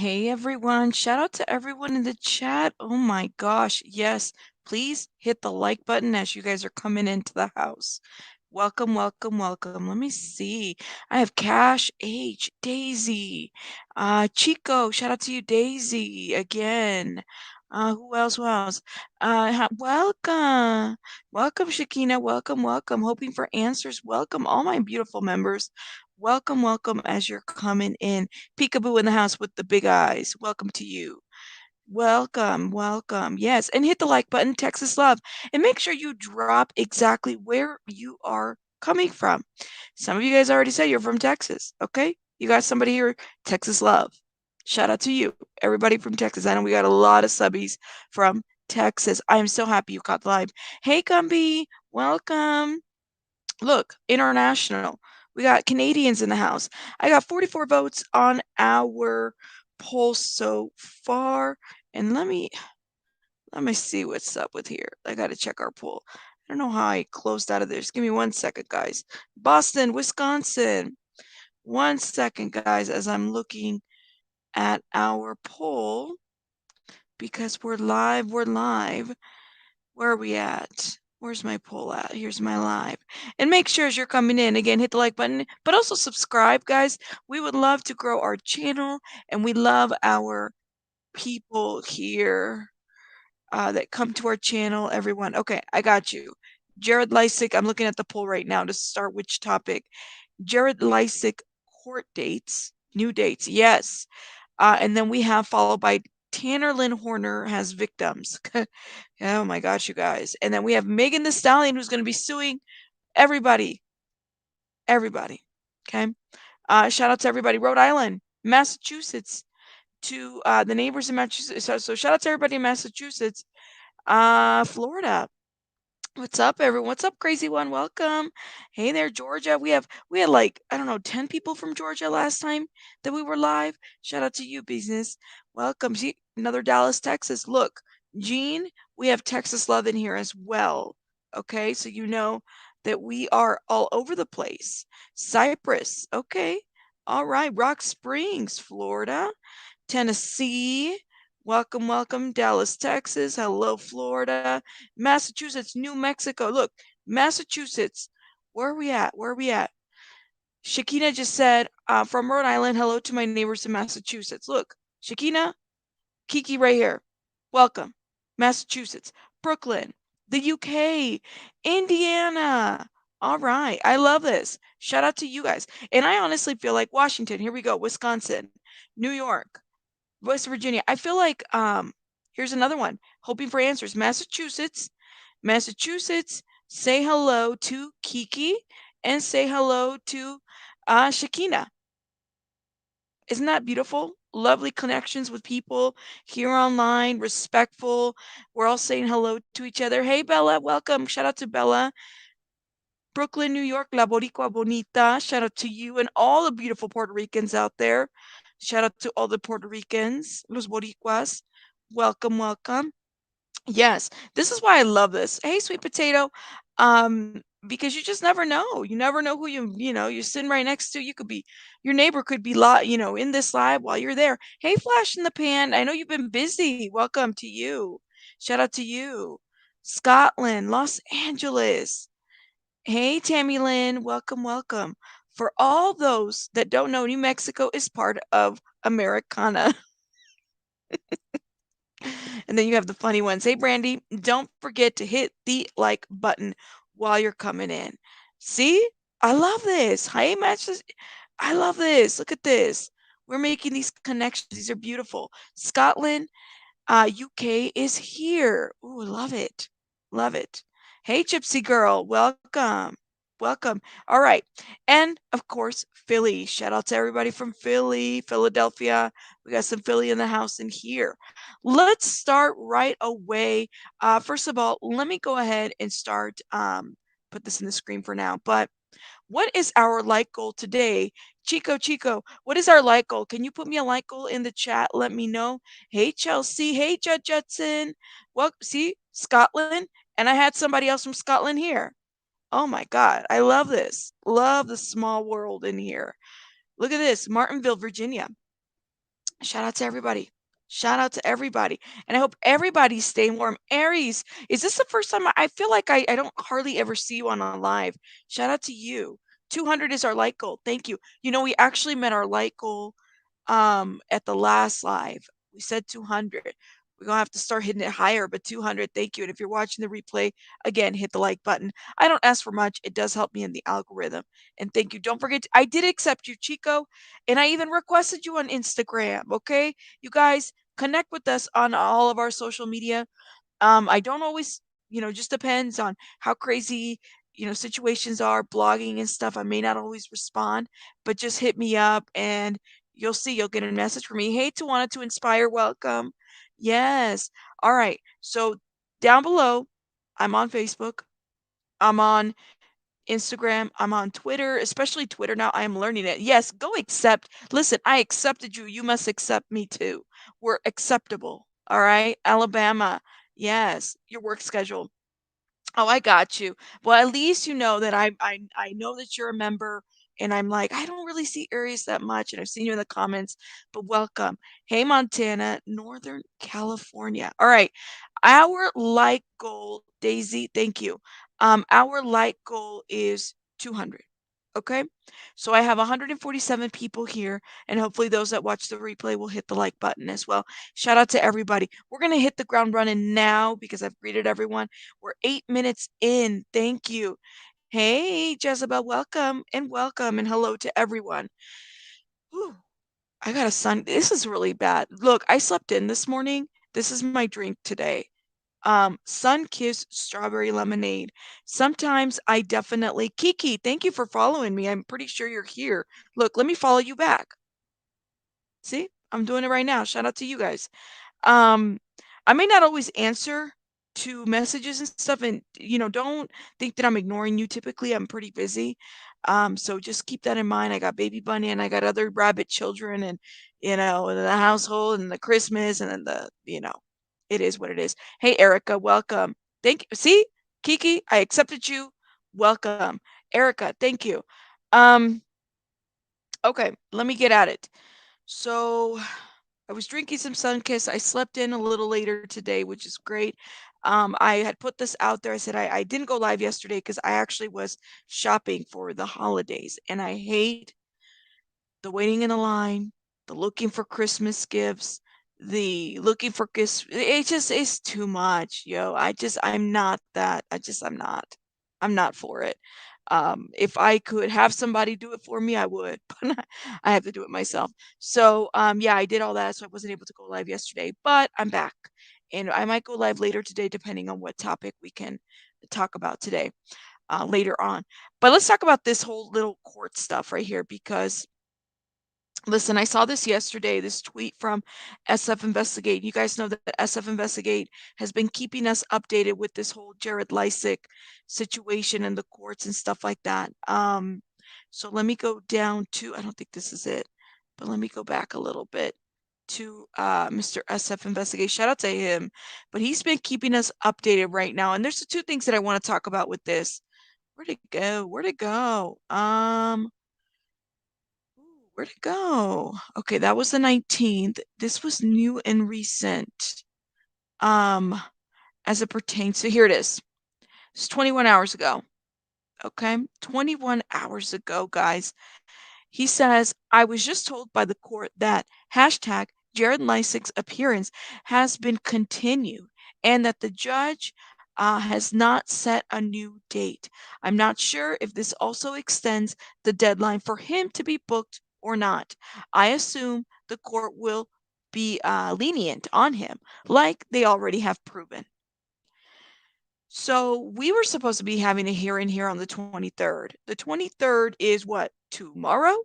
Hey everyone, shout out to everyone in the chat. Oh my gosh, yes, please hit the like button as you guys are coming into the house. Welcome, welcome, welcome. Let me see. I have Cash H, Daisy, Chico, shout out to you, Daisy, again. Who else? Who else? Welcome. Welcome, Shakina. Welcome, welcome. Hoping for answers. Welcome, all my beautiful members. Welcome, welcome as you're coming in. Peekaboo in the house with the big eyes. Welcome to you. Welcome, welcome. Yes, and hit the like button, Texas Love, and make sure you drop exactly where you are coming from. Some of you guys already said you're from Texas, okay? You got somebody here, Texas Love. Shout out to you, everybody from Texas. I know we got a lot of subbies from Texas. I am so happy you caught the live. Hey, Gumby, welcome. Look, international. We got Canadians in the house. I got 44 votes on our poll so far. And let me see what's up with here. I got to check our poll. I don't know how I closed out of this. Give me 1 second, guys. Boston, Wisconsin. 1 second, guys, as I'm looking at our poll because we're live. We're live. Where are we at? Where's my poll at? Here's my live. And make sure as you're coming in, again, hit the like button, but also subscribe, guys. We would love to grow our channel, and we love our people here that come to our channel, everyone. Okay, I got you. Jared Leisek, I'm looking at the poll right now to start which topic. Jared Leisek court dates, new dates, yes. And then we have followed by Tanner Lynn Horner has victims. Oh my gosh, you guys. And then we have Megan the Stallion who's going to be suing everybody. Everybody. Okay. Shout out to everybody. Rhode Island, Massachusetts, to the neighbors in Massachusetts. So shout out to everybody in Massachusetts. Florida. What's up, everyone? What's up, crazy one? Welcome. Hey there, Georgia. We had like, I don't know, 10 people from Georgia last time that we were live. Shout out to you, business. Welcome. See, another Dallas, Texas. Look, Gene, we have Texas love in here as well. Okay, so you know that we are all over the place. Cyprus. Okay. All right. Rock Springs, Florida. Tennessee. Welcome, welcome. Dallas, Texas. Hello, Florida. Massachusetts, New Mexico. Look, Massachusetts. Where are we at? Where are we at? Shakina just said, from Rhode Island, hello to my neighbors in Massachusetts. Look, Shakina, Kiki right here. Welcome. Massachusetts, Brooklyn, the UK, Indiana. All right. I love this. Shout out to you guys. And I honestly feel like Washington. Here we go. Wisconsin, New York, West Virginia. I feel like here's another one. Hoping for answers. Massachusetts. Massachusetts. Say hello to Kiki and say hello to Shakina. Isn't that beautiful? Lovely connections with people here online, respectful. We're all saying hello to each other. Hey Bella, welcome. Shout out to Bella. Brooklyn, New York, La Boricua Bonita. Shout out to you and all the beautiful Puerto Ricans out there. Shout out to all the Puerto Ricans, Los Boricuas. Welcome, welcome. Yes, this is why I love this. Hey, sweet potato. Because you just never know. You never know who you're sitting right next to. You could be your neighbor could be in this live while you're there. Hey, Flash in the Pan. I know you've been busy. Welcome to you. Shout out to you. Scotland, Los Angeles. Hey, Tammy Lynn, welcome, welcome. For all those that don't know, New Mexico is part of Americana. And then you have the funny ones. Hey, Brandy, don't forget to hit the like button while you're coming in. See? I love this. Hey, matches. I love this. Look at this. We're making these connections. These are beautiful. Scotland, UK is here. Ooh, love it. Love it. Hey, Gypsy girl. Welcome. Welcome. All right. And of course, Philly. Shout out to everybody from Philly, Philadelphia. We got some Philly in the house in here. Let's start right away. First of all, let me go ahead and start, put this in the screen for now. But what is our like goal today? Chico, what is our like goal? Can you put me a like goal in the chat? Let me know. Hey, Chelsea. Hey, Judson. Well, see, Scotland. And I had somebody else from Scotland here. Oh my God. I love this. Love the small world in here. Look at this. Martinville, Virginia. Shout out to everybody. Shout out to everybody. And I hope everybody's staying warm. Aries, is this the first time I feel like I don't hardly ever see you on a live? Shout out to you. 200 is our light goal. Thank you. You know, we actually met our light goal at the last live. We said 200. We're gonna have to start hitting it higher, but 200, thank you. And if you're watching the replay, again, hit the like button. I don't ask for much. It does help me in the algorithm. And thank you. Don't forget, I did accept you, Chico, and I even requested you on Instagram. Okay, you guys connect with us on all of our social media. I don't always, just depends on how crazy, situations are, blogging and stuff. I may not always respond, but just hit me up and you'll see, you'll get a message from me. Hey, to wanted to inspire, welcome. Yes. All right. So down below, I'm on Facebook. I'm on Instagram. I'm on Twitter, especially Twitter now. I am learning it. Yes, go accept. Listen, I accepted you. You must accept me too. We're acceptable. All right. Alabama. Yes. Your work schedule. Oh, I got you. Well, at least you know that I know that you're a member, and I'm like, I don't really see Aries that much, and I've seen you in the comments, but welcome. Hey, Montana, Northern California. All right. Our like goal, Daisy, thank you. Our like goal is 200. Okay. So I have 147 people here, and hopefully those that watch the replay will hit the like button as well. Shout out to everybody. We're going to hit the ground running now because I've greeted everyone. We're 8 minutes in. Thank you. Hey, Jezebel, welcome and hello to everyone. Whew, I got a sun. This is really bad. Look, I slept in this morning. This is my drink today. Sun Kiss Strawberry Lemonade. Sometimes I definitely Kiki, thank you for following me. I'm pretty sure you're here. Look, let me follow you back. See? I'm doing it right now. Shout out to you guys. Um, I may not always answer to messages and stuff, and don't think that I'm ignoring you. Typically, I'm pretty busy. So just keep that in mind. I got baby bunny and I got other rabbit children, and in the household and the Christmas and then it is what it is. Hey, Erica, welcome. Thank you. See, Kiki, I accepted you. Welcome, Erica. Thank you. Um, okay, let me get at it. So I was drinking some Sunkiss. I slept in a little later today, which is great. I had put this out there. I said I didn't go live yesterday because I actually was shopping for the holidays, and I hate the waiting in a line, the looking for Christmas gifts, the looking for gifts. It just is too much, yo. I'm not that. I'm not. I'm not for it. If I could have somebody do it for me, I would, but I have to do it myself. So, yeah, I did all that, so I wasn't able to go live yesterday, but I'm back, and I might go live later today, depending on what topic we can talk about today, later on. But let's talk about this whole little court stuff right here because listen, I saw this yesterday, this tweet from SF Investigate. You guys know that SF Investigate has been keeping us updated with this whole Jared Leisek situation in the courts and stuff like that. So let me go down to, I don't think this is it, but let me go back a little bit to Mr. SF Investigate. Shout out to him. But he's been keeping us updated right now. And there's the two things that I want to talk about with this. Where'd it go? Where'd it go? Where'd it go? Okay, that was the 19th. This was new and recent. Um, as it pertains to here it is. It's 21 hours ago. Okay, 21 hours ago, guys. He says, I was just told by the court that hashtag Jared Leisek's appearance has been continued and that the judge has not set a new date. I'm not sure if this also extends the deadline for him to be booked or not. I assume the court will be lenient on him, like they already have proven. So we were supposed to be having a hearing here on the 23rd. The 23rd is what? Tomorrow?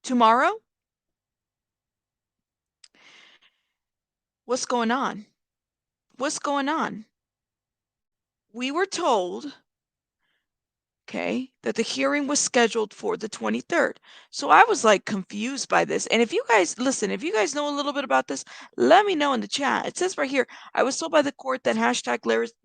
Tomorrow? What's going on? What's going on? We were told, Okay, that the hearing was scheduled for the 23rd. So I was like confused by this. And if you guys listen, if you guys know a little bit about this, let me know in the chat. It says right here, I was told by the court that hashtag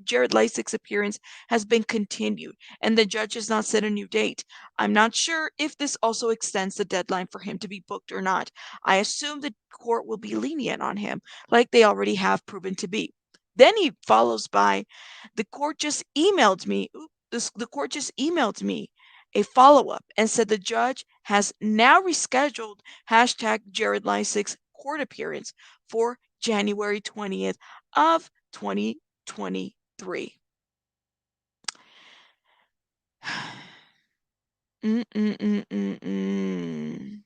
Jared Leisek's appearance has been continued and the judge has not set a new date. I'm not sure if this also extends the deadline for him to be booked or not. I assume the court will be lenient on him, like they already have proven to be. Then he follows by, the court just emailed me. The court just emailed me a follow-up and said the judge has now rescheduled hashtag Jared Leisek's court appearance for January 20th of 2023. Mm-mm-mm-mm-mm.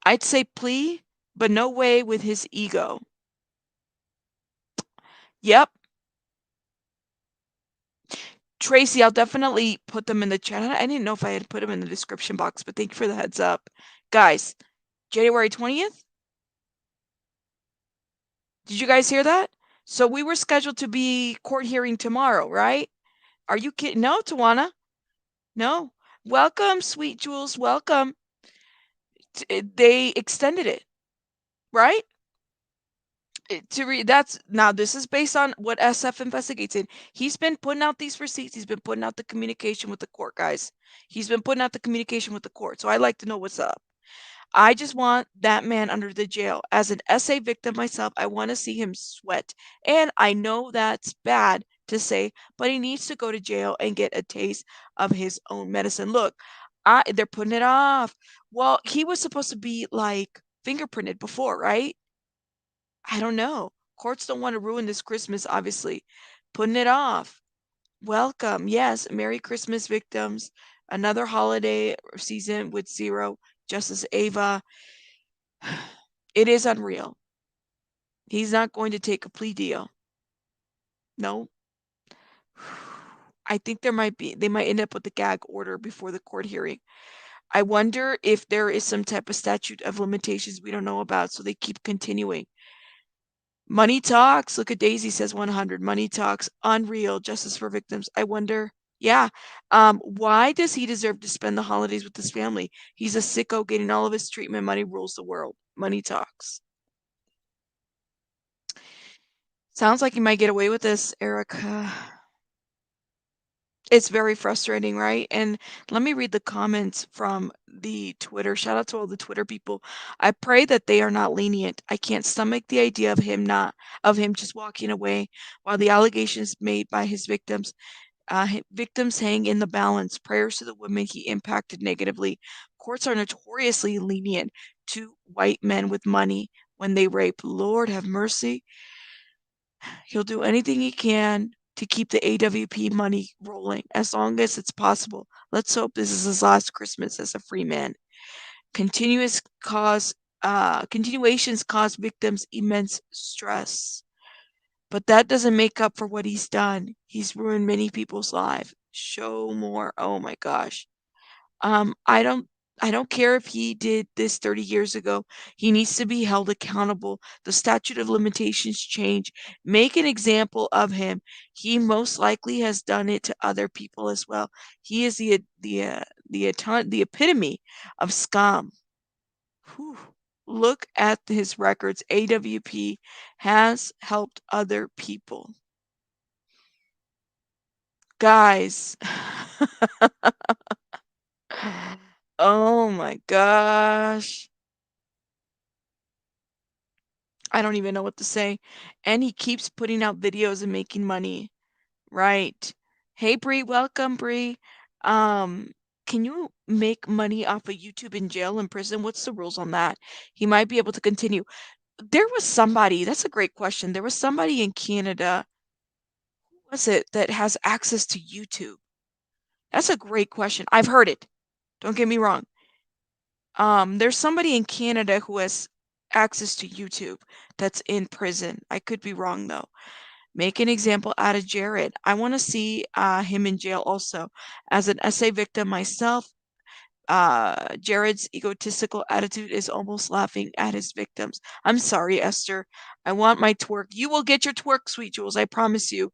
I'd say plea, but no way with his ego. Yep. Tracy, I'll definitely put them in the chat. I didn't know if I had put them in the description box, but thank you for the heads up. Guys, January 20th? Did you guys hear that? So we were scheduled to be court hearing tomorrow, right? Are you kidding? No, Tawana. No. Welcome, sweet Jules. Welcome. They extended it, right? That's now this is based on what SF investigates in. He's been putting out these receipts. He's been putting out the communication with the court, guys. He's been putting out the communication with the court. So I'd like to know what's up. I just want that man under the jail. As an SA victim myself, I want to see him sweat. And I know that's bad to say, but he needs to go to jail and get a taste of his own medicine. Look, they're putting it off. Well, he was supposed to be like fingerprinted before, right? I don't know. Courts don't want to ruin this Christmas, obviously. Putting it off. Welcome. Yes, Merry Christmas, victims. Another holiday season with zero. Justice Ava. It is unreal. He's not going to take a plea deal. No. I think they might end up with a gag order before the court hearing. I wonder if there is some type of statute of limitations we don't know about, so they keep continuing. Money talks. Look at Daisy says 100. Money talks. Unreal. Justice for victims. I wonder. Yeah. Why does he deserve to spend the holidays with his family? He's a sicko getting all of his treatment. Money rules the world. Money talks. Sounds like he might get away with this, Erica. It's very frustrating, right? And let me read the comments from the Twitter. Shout out to all the Twitter people. I pray that they are not lenient. I can't stomach the idea of him just walking away while the allegations made by his victims hang in the balance. Prayers to the women he impacted negatively. Courts are notoriously lenient to white men with money when they rape. Lord have mercy. He'll do anything he can to keep the AWP money rolling as long as it's possible. Let's hope this is his last Christmas as a free man. Continuations cause victims immense stress. But that doesn't make up for what he's done. He's ruined many people's lives. Show more. Oh my gosh. Um, I don't I don't care if he did this 30 years ago. He needs to be held accountable. The statute of limitations change. Make an example of him. He most likely has done it to other people as well. He is the epitome of scum. Whew. Look at his records. AWP has helped other people. Guys. Oh my gosh. I don't even know what to say. And he keeps putting out videos and making money. Right. Hey Bree, welcome Bree. Um, can you make money off of YouTube in jail and prison? What's the rules on that? He might be able to continue. There was somebody, that's a great question. There was somebody in Canada, who was it, that has access to YouTube? That's a great question. I've heard it. Don't get me wrong. There's somebody in Canada who has access to YouTube that's in prison. I could be wrong though. Make an example out of Jared. I want to see him in jail also. As an SA victim myself, Jared's egotistical attitude is almost laughing at his victims. I'm sorry, Esther. I want my twerk. You will get your twerk, sweet Jules. I promise you.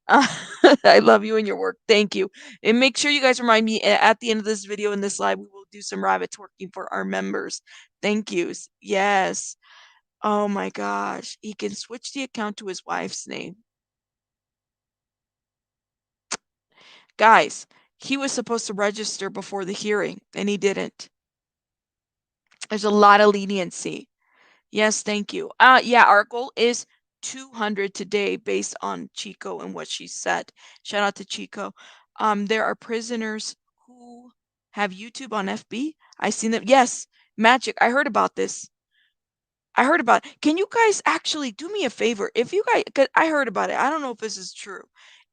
I love you and your work. Thank you. And make sure you guys remind me at the end of this video in this live, we will do some rabbit twerking for our members. Thank yous. Yes. Oh my gosh. He can switch the account to his wife's name. Guys, he was supposed to register before the hearing and he didn't. There's a lot of leniency. Yes, thank you. Yeah, our goal is 200 today based on Chico and what she said. Shout out to Chico. There are prisoners who have YouTube on FB. I seen them. Yes, Magic. I heard about this. I heard about it. Can you guys actually do me a favor? If you guys, 'cause I heard about it. I don't know if this is true.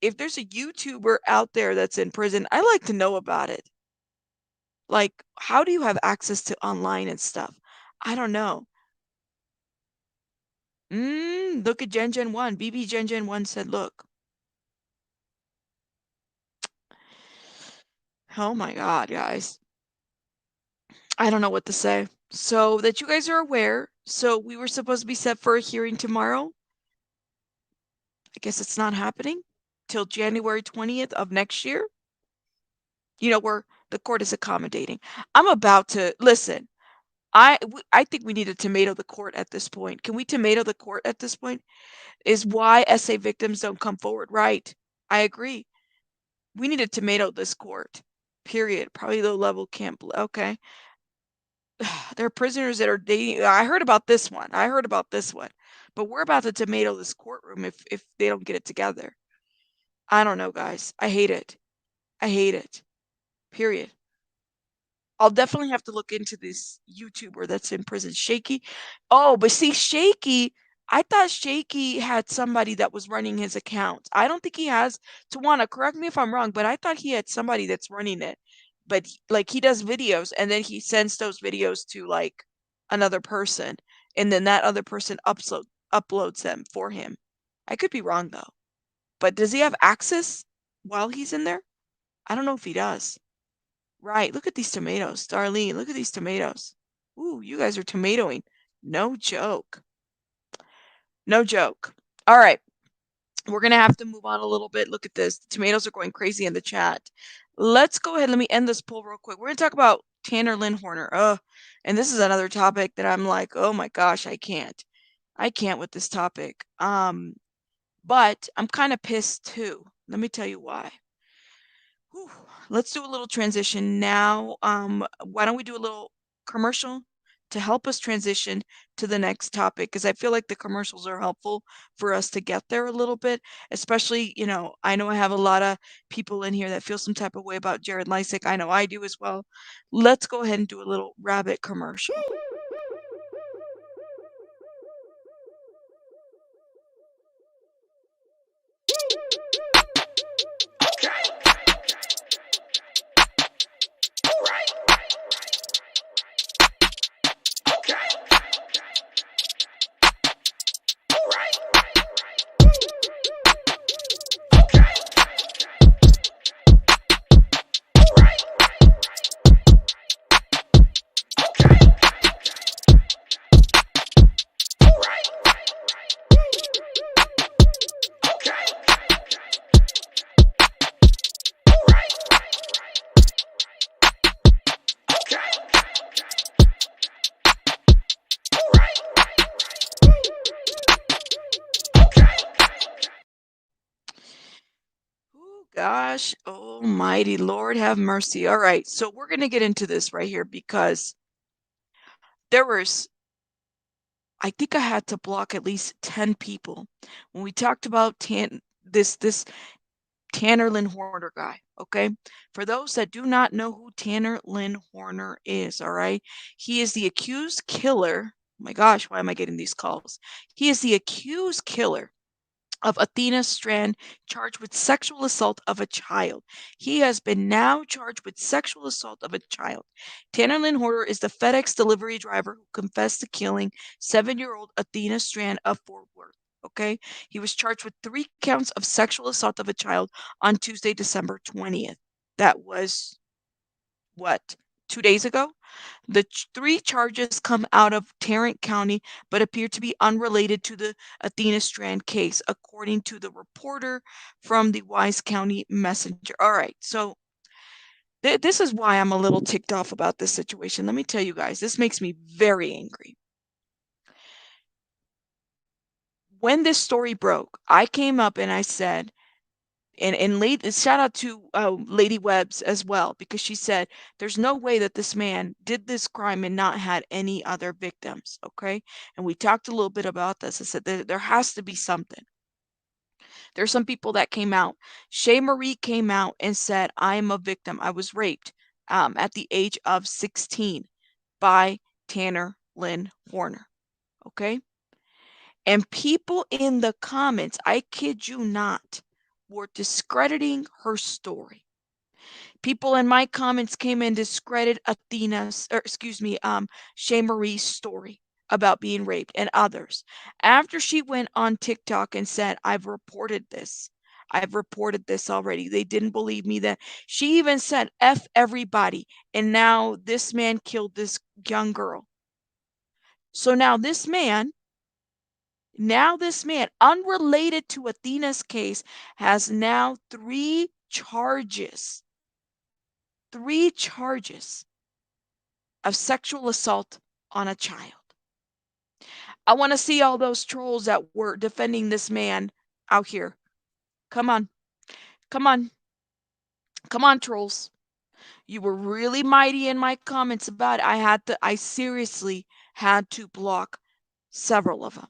If there's a YouTuber out there that's in prison, I'd like to know about it. Like, how do you have access to online and stuff? I don't know. Look at Gen 1. BB Gen 1 said, look. Oh my God, guys. I don't know what to say. So that you guys are aware. So we were supposed to be set for a hearing tomorrow. I guess it's not happening till January 20th of next year. You know, where the court is accommodating. I'm about to listen. I think we need to tomato the court at this point. Can we tomato the court at this point? Is why SA victims don't come forward. Right. I agree. We need to tomato this court. Period. Probably low level camp. Okay. There are prisoners that are dating. I heard about this one. I heard about this one. But we're about to tomato this courtroom if they don't get it together. I don't know, guys. I hate it. I hate it. Period. I'll definitely have to look into this YouTuber that's in prison. Shaky. Oh, but see, Shaky, I thought Shaky had somebody that was running his account. I don't think he has. Tawana, correct me if I'm wrong, but I thought he had somebody that's running it. But like he does videos and then he sends those videos to like another person and then that other person uploads them for him. I could be wrong though. But does he have access while he's in there? I don't know if he does. Right, look at these tomatoes. Darlene, look at these tomatoes. Ooh, you guys are tomatoing. No joke. No joke. All right, we're going to have to move on a little bit. Look at this. The tomatoes are going crazy in the chat. Let's go ahead. Let me end this poll real quick. We're going to talk about Tanner Lynn Horner. And this is another topic that I'm like, oh my gosh, I can't. I can't with this topic. But I'm kind of pissed too. Let me tell you why. Whew. Let's do a little transition now. Why don't we do a little commercial to help us transition to the next topic? Because I feel like the commercials are helpful for us to get there a little bit, especially, I know I have a lot of people in here that feel some type of way about Jared Leisek. I know I do as well. Let's go ahead and do a little rabbit commercial. Gosh, almighty Lord have mercy. All right, so we're going to get into this right here because I think I had to block at least 10 people when we talked about this Tanner Lynn Horner guy, okay? For those that do not know who Tanner Lynn Horner is, all right? He is the accused killer. Oh my gosh, why am I getting these calls? He is the accused killer of Athena Strand, charged with sexual assault of a child. He has been now charged with sexual assault of a child. Tanner Lynn Horner is the FedEx delivery driver who confessed to killing 7-year-old Athena Strand of Fort Worth. Okay, he was charged with 3 counts of sexual assault of a child on Tuesday, December 20th. That was what, 2 days ago? The three charges come out of Tarrant County, but appear to be unrelated to the Athena Strand case, according to the reporter from the Wise County Messenger. All right, so this is why I'm a little ticked off about this situation. Let me tell you guys, this makes me very angry. When this story broke, I came up and I said, and shout out to Lady Webbs as well, because she said there's no way that this man did this crime and not had any other victims. Okay, and we talked a little bit about this. I said there has to be something. There's some people that came out. Shay Marie came out and said, I am a victim. I was raped at the age of 16 by Tanner Lynn Horner. Okay, and people in the comments, I kid you not, were discrediting her story. People in my comments came and discredited Shay Marie's story about being raped and others. After she went on TikTok and said, I've reported this already. They didn't believe me then. She even said, F everybody. And now this man killed this young girl. So now this man, unrelated to Athena's case, has now three charges of sexual assault on a child. I want to see all those trolls that were defending this man out here. Come on. Come on. Come on, trolls. You were really mighty in my comments about it. I seriously had to block several of them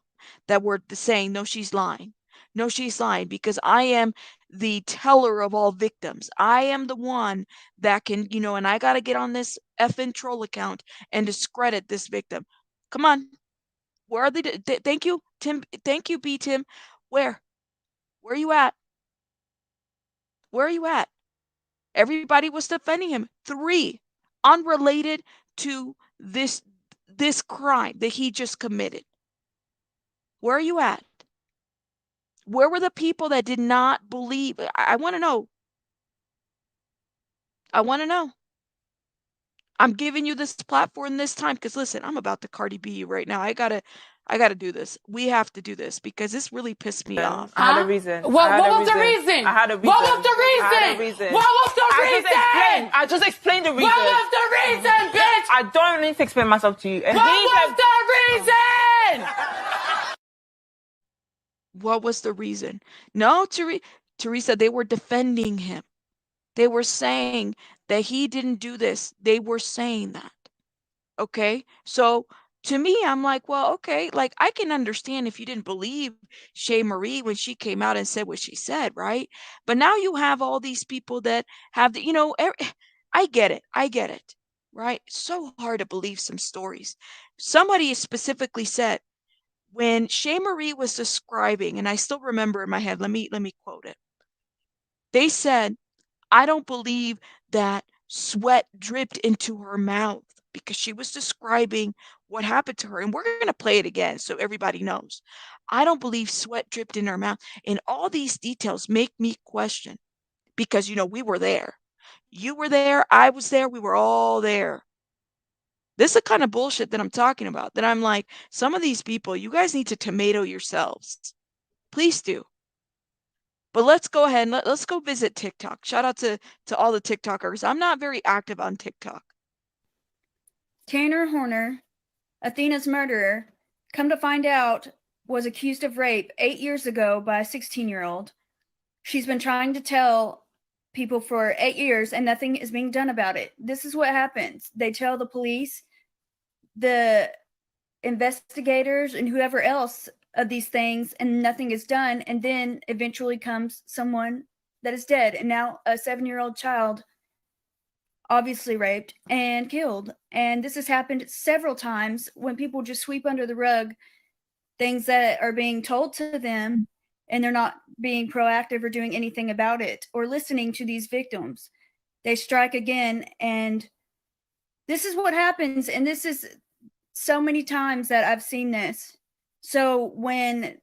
that were saying, no, she's lying. No, she's lying, because I am the teller of all victims. I am the one that can, and I got to get on this effing troll account and discredit this victim. Come on. Where are they? Thank you, Tim. Thank you, B. Tim. Where? Where are you at? Where are you at? Everybody was defending him. Three, unrelated to this crime that he just committed. Where are you at? Where were the people that did not believe? I want to know. I want to know. I'm giving you this platform this time because listen, I'm about to Cardi B you right now. I gotta do this. We have to do this because this really pissed me off. I had a reason. What was the reason? I had a reason. What was the reason? I had a reason. What was the reason? I just explained the reason. What was the reason, bitch? I don't need to explain myself to you. And what was the reason? What was the reason? No, Teresa, they were defending him. They were saying that he didn't do this. They were saying that. Okay? So to me, I'm like, well, okay, like I can understand if you didn't believe Shay Marie when she came out and said what she said, right? But now you have all these people that have I get it, right? It's so hard to believe some stories. Somebody specifically said when Shay Marie was describing, and I still remember in my head, let me quote it. They said, I don't believe that sweat dripped into her mouth, because she was describing what happened to her. And we're going to play it again so everybody knows. I don't believe sweat dripped in her mouth. And all these details make me question, because, we were there. You were there. I was there. We were all there. This is the kind of bullshit that I'm talking about, that I'm like, some of these people, you guys need to tomato yourselves. Please do. But let's go ahead and let's go visit TikTok. Shout out to all the TikTokers. I'm not very active on TikTok. Tanner Horner, Athena's murderer, come to find out, was accused of rape 8 years ago by a 16-year-old. She's been trying to tell people for 8 years and nothing is being done about it. This is what happens. They tell the police, the investigators, and whoever else of these things, and nothing is done. And then eventually comes someone that is dead. And now a 7-year-old child obviously raped and killed. And this has happened several times when people just sweep under the rug things that are being told to them, and they're not being proactive or doing anything about it or listening to these victims. They strike again, and this is what happens. And this is so many times that I've seen this. So when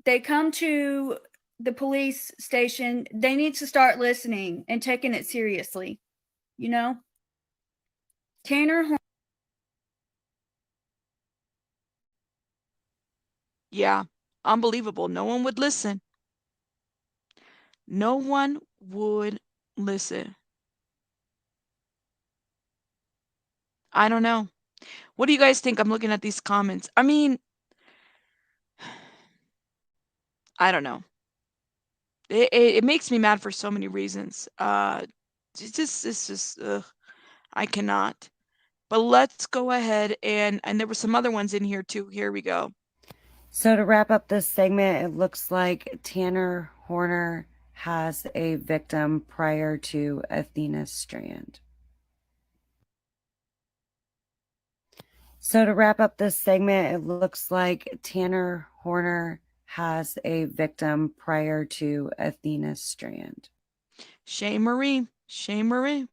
they come to the police station, they need to start listening and taking it seriously. Tanner Yeah, unbelievable. No one would listen. No one would listen. I don't know. What do you guys think? I'm looking at these comments. I mean, I don't know. It makes me mad for so many reasons. It's just ugh, I cannot. But let's go ahead and there were some other ones in here too. Here we go. So to wrap up this segment, it looks like Tanner Horner has a victim prior to Athena Strand. So to wrap up this segment, it looks like Tanner Horner has a victim prior to Athena Strand. Shame Marie. Shame Marie.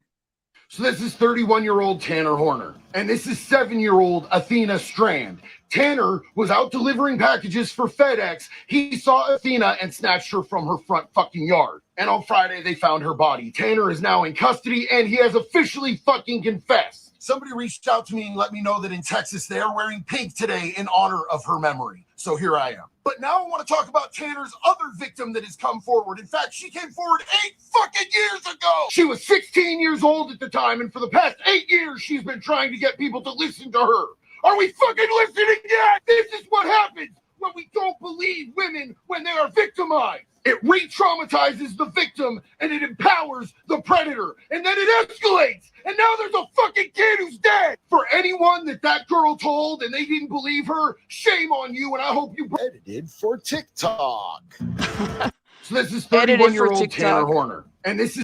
So this is 31-year-old Tanner Horner, and this is 7-year-old Athena Strand. Tanner was out delivering packages for FedEx. He saw Athena and snatched her from her front fucking yard. And on Friday, they found her body. Tanner is now in custody, and he has officially fucking confessed. Somebody reached out to me and let me know that in Texas, they are wearing pink today in honor of her memory. So here I am. But now I want to talk about Tanner's other victim that has come forward. In fact, she came forward 8 fucking years ago. She was 16 years old at the time, and for the past 8 years, she's been trying to get people to listen to her. Are we fucking listening yet? This is what happens when we don't believe women when they are victimized. It re-traumatizes the victim and it empowers the predator. And then it escalates. And now there's a fucking kid who's dead. For anyone that girl told and they didn't believe her, shame on you. And I hope you edited for TikTok. So this is 31-year-old Tanner Horner. And this is...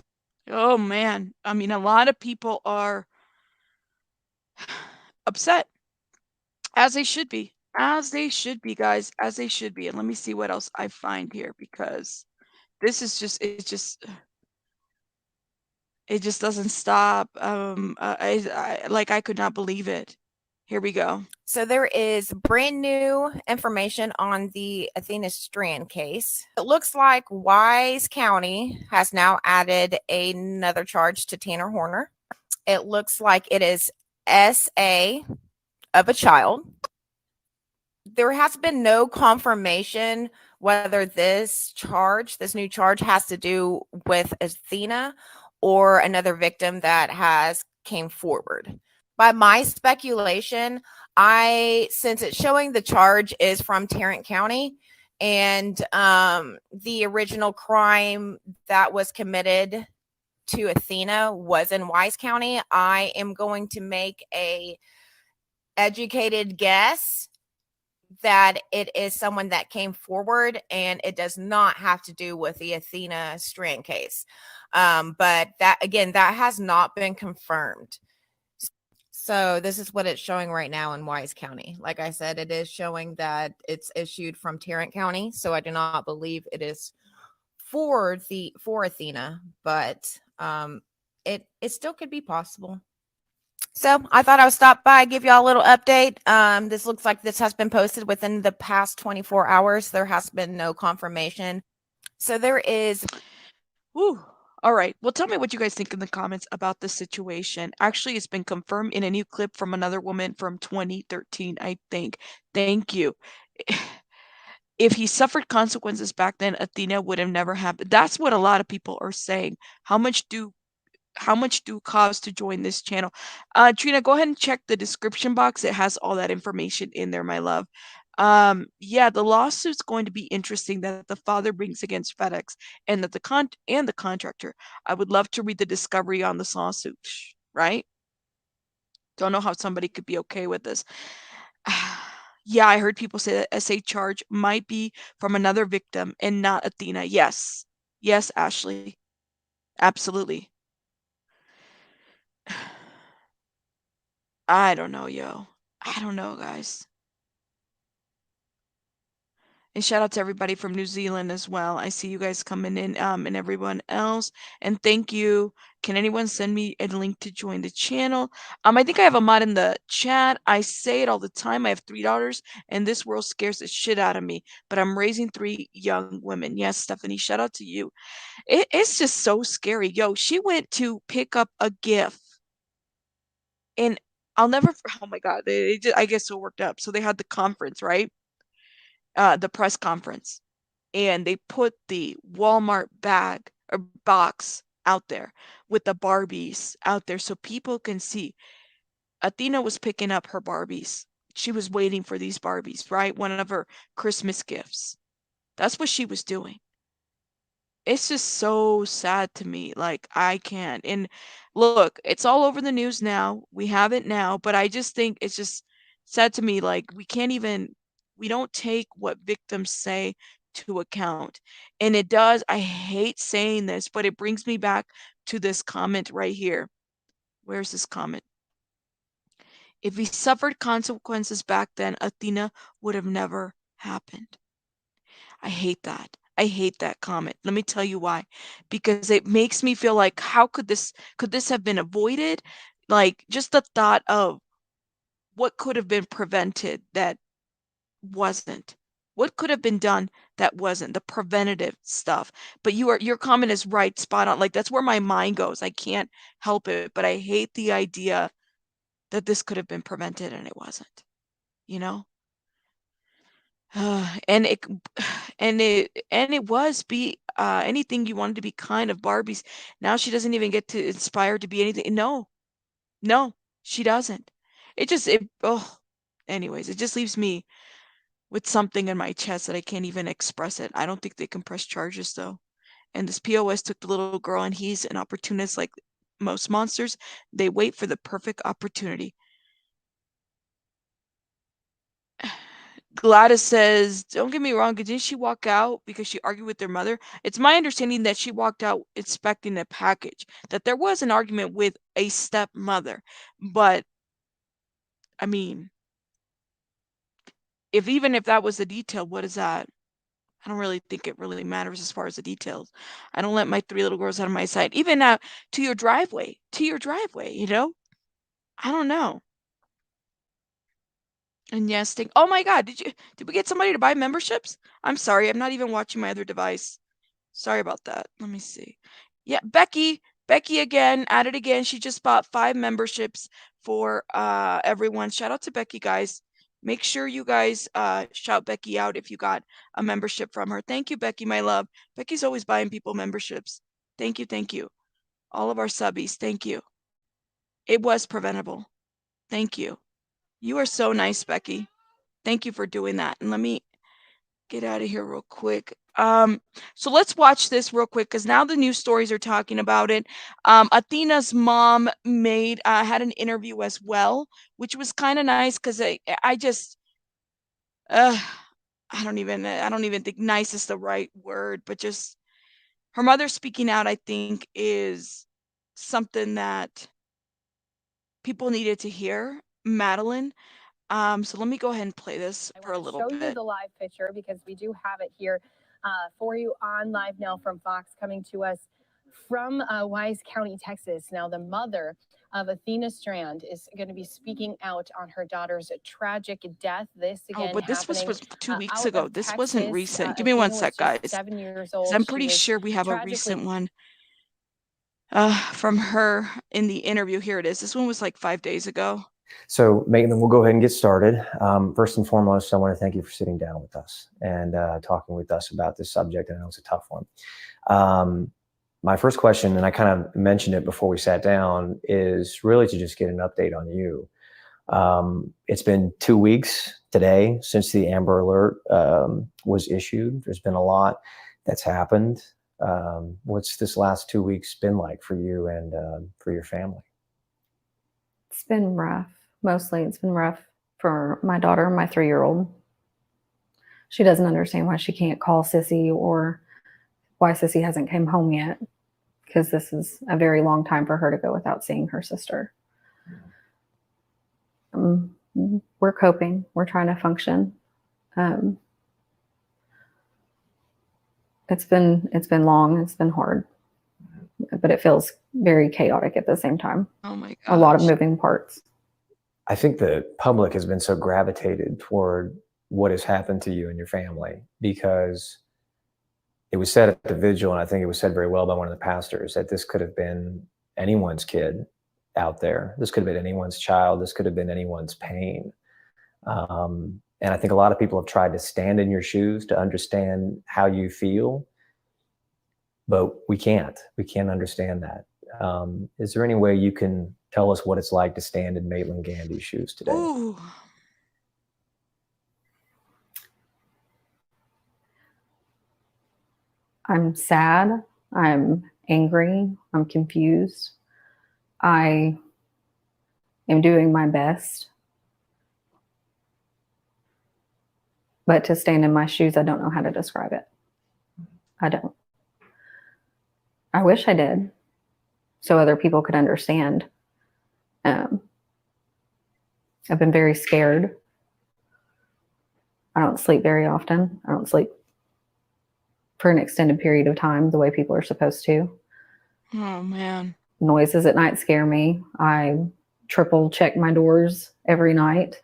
Oh man. I mean, a lot of people are upset. As they should be. As they should be, guys. As they should be. And let me see what else I find here, because this is just, it just doesn't stop. I could not believe it. Here we go. So there is brand new information on the Athena Strand case. It looks like Wise County has now added another charge to Tanner Horner. It looks like it is SA of a child. There has been no confirmation whether this new charge has to do with Athena or another victim that has came forward. By my speculation, since it's showing the charge is from Tarrant County, and the original crime that was committed to Athena was in Wise County, I am going to make a educated guess that it is someone that came forward, and it does not have to do with the Athena Strand case. But that, again, that has not been confirmed. So this is what it's showing right now in Wise County. Like I said, it is showing that it's issued from Tarrant County. So I do not believe it is for Athena, but it still could be possible. So I thought I would stop by, give y'all a little update. This looks like this has been posted within the past 24 hours. There has been no confirmation. So there is. Whew. All right. Well, tell me what you guys think in the comments about this situation. Actually, it's been confirmed in a new clip from another woman from 2013, I think. Thank you. If he suffered consequences back then, Athena would have never happened. That's what a lot of people are saying. How much do cost to join this channel? Trina, go ahead and check the description box. It has all that information in there, my love. Yeah, the lawsuit's going to be interesting that the father brings against FedEx and that the contractor. I would love to read the discovery on this lawsuit, right? Don't know how somebody could be okay with this. Yeah, I heard people say that SA charge might be from another victim and not Athena. Yes. Yes, Ashley. Absolutely. I don't know, yo. I don't know, guys. And shout out to everybody from New Zealand as well. I see you guys coming in, and everyone else. And thank you. Can anyone send me a link to join the channel? I think I have a mod in the chat. I say it all the time. I have 3 daughters, and this world scares the shit out of me. But I'm raising 3 young women. Yes, Stephanie, shout out to you. It's just so scary. Yo, she went to pick up a gift, and I'll never. Oh my God, I get so worked up. So they had the conference, right? the press conference, and they put the Walmart bag or box out there with the Barbies out there so people can see. Athena was picking up her Barbies. She was waiting for these Barbies, right? One of her Christmas gifts. That's what she was doing. It's just so sad to me. Like, I can't. And look, it's all over the news now. We have it now, but I just think it's just sad to me. Like, we don't take what victims say to account. And it does, I hate saying this, but it brings me back to this comment right here. Where's this comment? If we suffered consequences back then, Athena would have never happened. I hate that. I hate that comment. Let me tell you why. Because it makes me feel like, how could this have been avoided? Like, just the thought of what could have been prevented that wasn't. What could have been done that wasn't, the preventative stuff. But your comment is right, spot on. Like, that's where my mind goes. I can't help it, but I hate the idea that this could have been prevented and it wasn't, you know? And it and it was be anything you wanted to be kind of Barbie's. Now she doesn't even get to inspire to be anything. No, no, she doesn't. Anyways, it just leaves me with something in my chest that I can't even express it. I don't think they can press charges though. And this POS took the little girl, and he's an opportunist like most monsters. They wait for the perfect opportunity. Gladys says, don't get me wrong, didn't she walk out because she argued with their mother? It's my understanding that she walked out expecting a package, that there was an argument with a stepmother. But, I mean, even if that was the detail, what is that? I don't really think it really matters as far as the details. I don't let my 3 little girls out of my sight. Even to your driveway, you know? I don't know. And yes, oh my God, did we get somebody to buy memberships? I'm sorry, I'm not even watching my other device. Sorry about that. Let me see. Yeah, Becky again, at it again. She just bought 5 memberships for everyone. Shout out to Becky, guys. Make sure you guys shout Becky out if you got a membership from her. Thank you, Becky, my love. Becky's always buying people memberships. Thank you, thank you. All of our subbies, thank you. It was preventable. Thank you. You are so nice, Becky. Thank you for doing that. And let me get out of here real quick. So let's watch this real quick because now the news stories are talking about it. Athena's mom had an interview as well, which was kind of nice because I just I don't even think nice is the right word, but just her mother speaking out, I think, is something that people needed to hear. Madeline. So let me go ahead and play this for a little bit. Show you the live picture because we do have it here for you on live now from Fox, coming to us from Wise County, Texas. Now, the mother of Athena Strand is going to be speaking out on her daughter's tragic death. This again, but this was 2 weeks out ago. of This Texas. wasn't recent. Give me Athena one sec, was just guys. 7 years old. I'm pretty sure we have a recent one from her in the interview. Here it is. This one was like 5 days ago. So, Megan, we'll go ahead and get started. First and foremost, I want to thank you for sitting down with us and talking with us about this subject. I know it's a tough one. My first question, and I kind of mentioned it before we sat down, is really to just get an update on you. It's been 2 weeks today since the Amber Alert was issued. There's been a lot that's happened. What's this last 2 weeks been like for you and for your family? It's been rough. Mostly it's been rough for my daughter, my 3-year-old. She doesn't understand why she can't call Sissy or why Sissy hasn't come home yet, because this is a very long time for her to go without seeing her sister. We're coping. We're trying to function. It's been long. It's been hard, but it feels very chaotic at the same time. Oh my gosh. A lot of moving parts. I think the public has been so gravitated toward what has happened to you and your family, because it was said at the vigil, and I think it was said very well by one of the pastors, that this could have been anyone's kid out there. This could have been anyone's child. This could have been anyone's pain. And I think a lot of people have tried to stand in your shoes to understand how you feel, but we can't understand that. Is there any way you can tell us what it's like to stand in Maitland Gandy's shoes today? Ooh. I'm sad. I'm angry. I'm confused. I am doing my best. But to stand in my shoes, I don't know how to describe it. I don't. I wish I did, so other people could understand. I've been very scared. I don't sleep very often. I don't sleep for an extended period of time the way people are supposed to. Oh, man. Noises at night scare me. I triple check my doors every night.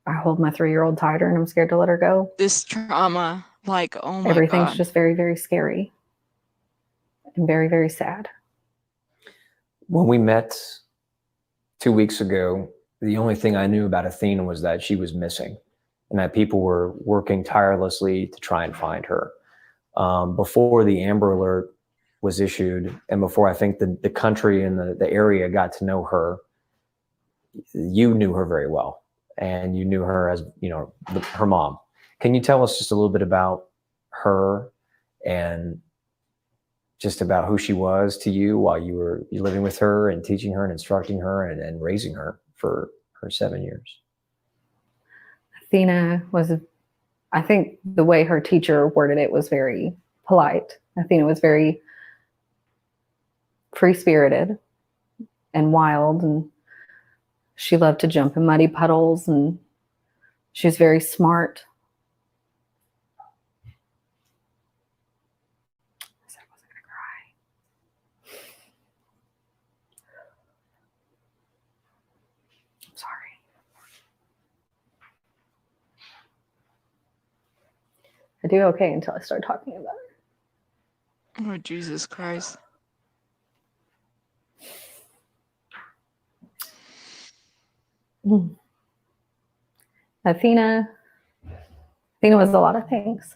I hold my 3-year-old tighter and I'm scared to let her go. This trauma, like, oh my Everything's God. just very, very scary and very, very sad. When we met 2 weeks ago, the only thing I knew about Athena was that she was missing and that people were working tirelessly to try and find her. Before the Amber Alert was issued and before I think the country and the area got to know her, you knew her very well. And you knew her as, her mom. Can you tell us just a little bit about her and just about who she was to you while you were living with her and teaching her and instructing her and raising her for her 7 years? Athena was, I think the way her teacher worded it was very polite. Athena was very free-spirited and wild, and she loved to jump in muddy puddles, and she was very smart. I said I wasn't going to cry. I'm sorry. I do okay until I start talking about it. Oh, Jesus Christ. Athena was a lot of things.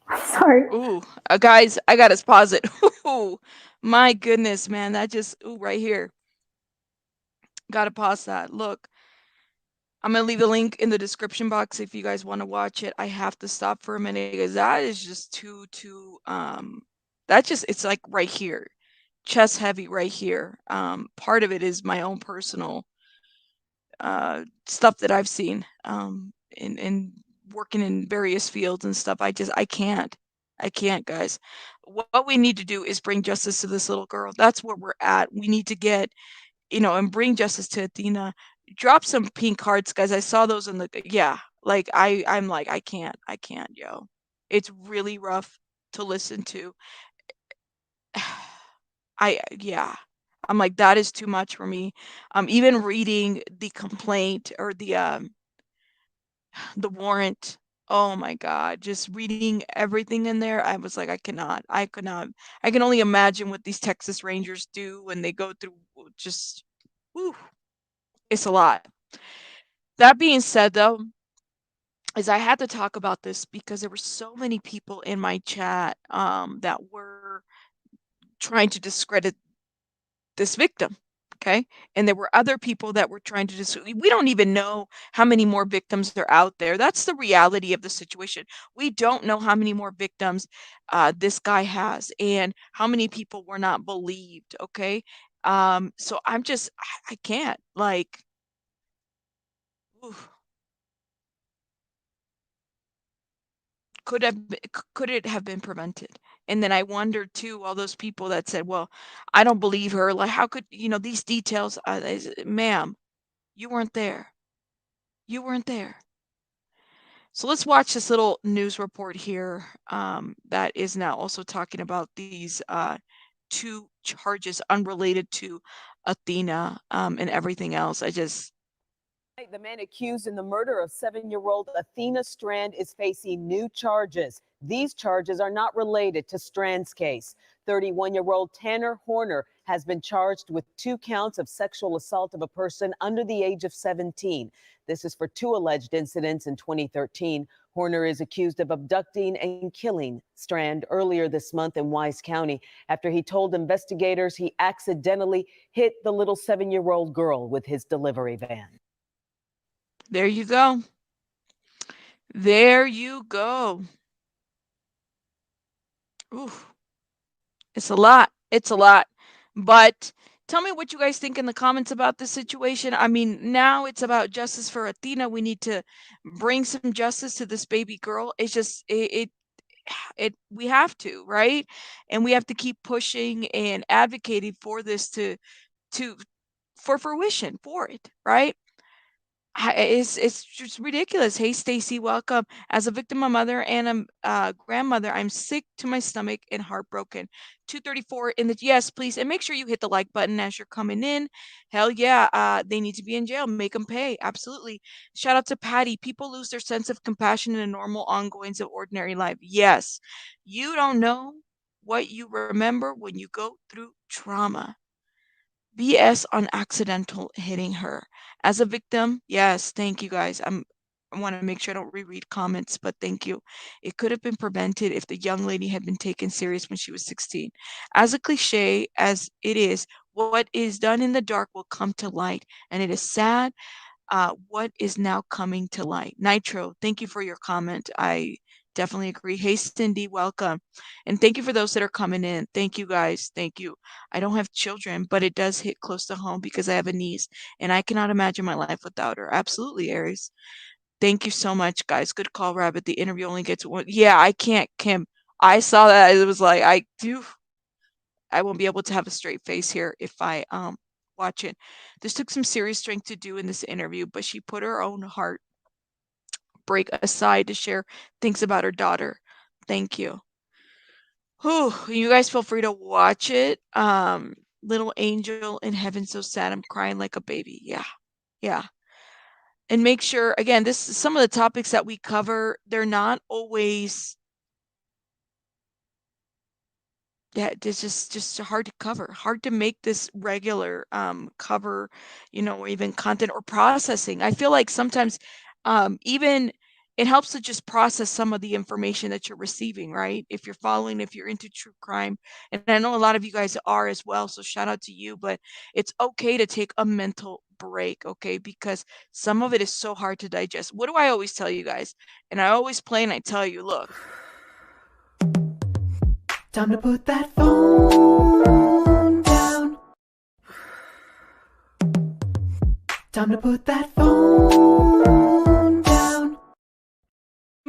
I'm sorry. Ooh, guys, I gotta pause it. Ooh, my goodness, man, that just, right here. Gotta pause that. Look, I'm gonna leave the link in the description box if you guys want to watch it. I have to stop for a minute because that is just too, it's like right here. Chest heavy right here. Part of it is my own personal stuff that I've seen in working in various fields and stuff. I can't, guys. What we need to do is bring justice to this little girl. That's where we're at. We need to get, and bring justice to Athena. Drop some pink hearts, guys. I saw those in the, like I'm like, I can't, yo. It's really rough to listen to. I'm like, that is too much for me. Even reading the complaint or the warrant. Oh my God, just reading everything in there. I was like, I could not. I can only imagine what these Texas Rangers do when they go through just, whew, it's a lot. That being said, though, is I had to talk about this because there were so many people in my chat that were trying to discredit this victim. Okay. And there were other people that were trying to we don't even know how many more victims are out there. That's the reality of the situation. We don't know how many more victims this guy has and how many people were not believed. Okay. So I'm just, I can't, like, oof. Could it have been prevented? And then I wondered too, all those people that said, well, I don't believe her. Like, how could, these details, ma'am, you weren't there. You weren't there. So let's watch this little news report here that is now also talking about these 2 charges unrelated to Athena and everything else. The man accused in the murder of 7-year-old Athena Strand is facing new charges. These charges are not related to Strand's case. 31-year-old Tanner Horner has been charged with 2 counts of sexual assault of a person under the age of 17. This is for 2 alleged incidents in 2013. Horner is accused of abducting and killing Strand earlier this month in Wise County after he told investigators he accidentally hit the little 7-year-old girl with his delivery van. There you go. There you go. Ooh, it's a lot. It's a lot. But tell me what you guys think in the comments about this situation. I mean, now it's about justice for Athena. We need to bring some justice to this baby girl. It's just we have to, right? And we have to keep pushing and advocating for this to for fruition for it, right? It's just ridiculous. Hey, Stacy, welcome. As a victim, a mother, and a grandmother, I'm sick to my stomach and heartbroken. 234 in the yes, please, and make sure you hit the like button as you're coming in. Hell yeah, they need to be in jail. Make them pay. Absolutely. Shout out to Patty. People lose their sense of compassion in the normal ongoings of ordinary life. Yes, you don't know what you remember when you go through trauma. BS on accidental hitting her. As a victim, yes, thank you guys. I want to make sure I don't reread comments, but thank you. It could have been prevented if the young lady had been taken serious when she was 16. As a cliche as it is, what is done in the dark will come to light, and it is sad what is now coming to light. Nitro, thank you for your comment. I definitely agree. Hey, Cindy, welcome. And thank you for those that are coming in. Thank you, guys. Thank you. I don't have children, but it does hit close to home because I have a niece, and I cannot imagine my life without her. Absolutely, Aries. Thank you so much, guys. Good call, Rabbit. The interview only gets one. Yeah, I can't, Kim. I saw that. It was like, I won't be able to have a straight face here if I watch it. This took some serious strength to do in this interview, but she put her own heart break aside to share things about her daughter. Thank you. Whew, you guys feel free to watch it. Little angel in heaven, so sad. I'm crying like a baby. Yeah. Yeah. And make sure, again, this is some of the topics that we cover, they're not always it's just hard to cover, hard to make this regular cover, or even content or processing. I feel like sometimes even it helps to just process some of the information that you're receiving, right? If you're into true crime, and I know a lot of you guys are as well, so shout out to you, but it's okay to take a mental break, okay? Because some of it is so hard to digest. What do I always tell you guys? And I always play and I tell you, look, time to put that phone down. Time to put that phone down.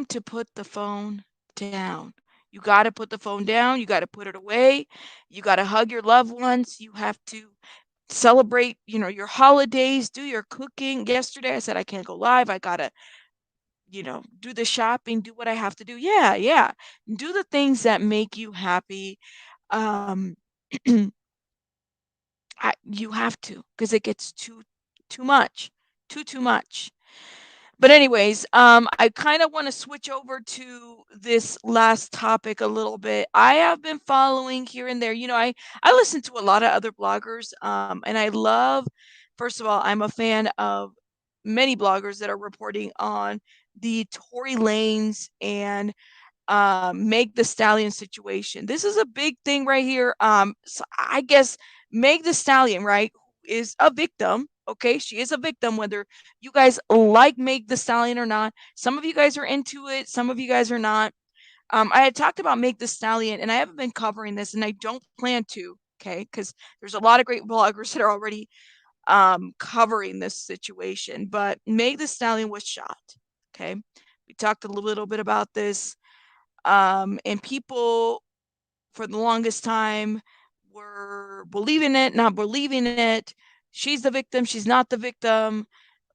To put the phone down. You got to put the phone down. You got to put it away. You got to hug your loved ones. You have to celebrate, your holidays, do your cooking. Yesterday I said I can't go live. I got to, do the shopping, do what I have to do. Yeah, yeah. Do the things that make you happy. You have to, because it gets too much. Too much. But anyways, I kind of want to switch over to this last topic a little bit. I have been following here and there. I listen to a lot of other bloggers, and I love, first of all, I'm a fan of many bloggers that are reporting on the Tory Lanez and Meg the Stallion situation. This is a big thing right here. So I guess Meg the Stallion, right, is a victim. Okay, she is a victim, whether you guys like Meg the Stallion or not. Some of you guys are into it, some of you guys are not. I had talked about Meg the Stallion, and I haven't been covering this, and I don't plan to, okay, because there's a lot of great bloggers that are already covering this situation. But Meg the Stallion was shot. Okay, we talked a little bit about this. And people for the longest time were believing it, not believing it. She's the victim. She's not the victim.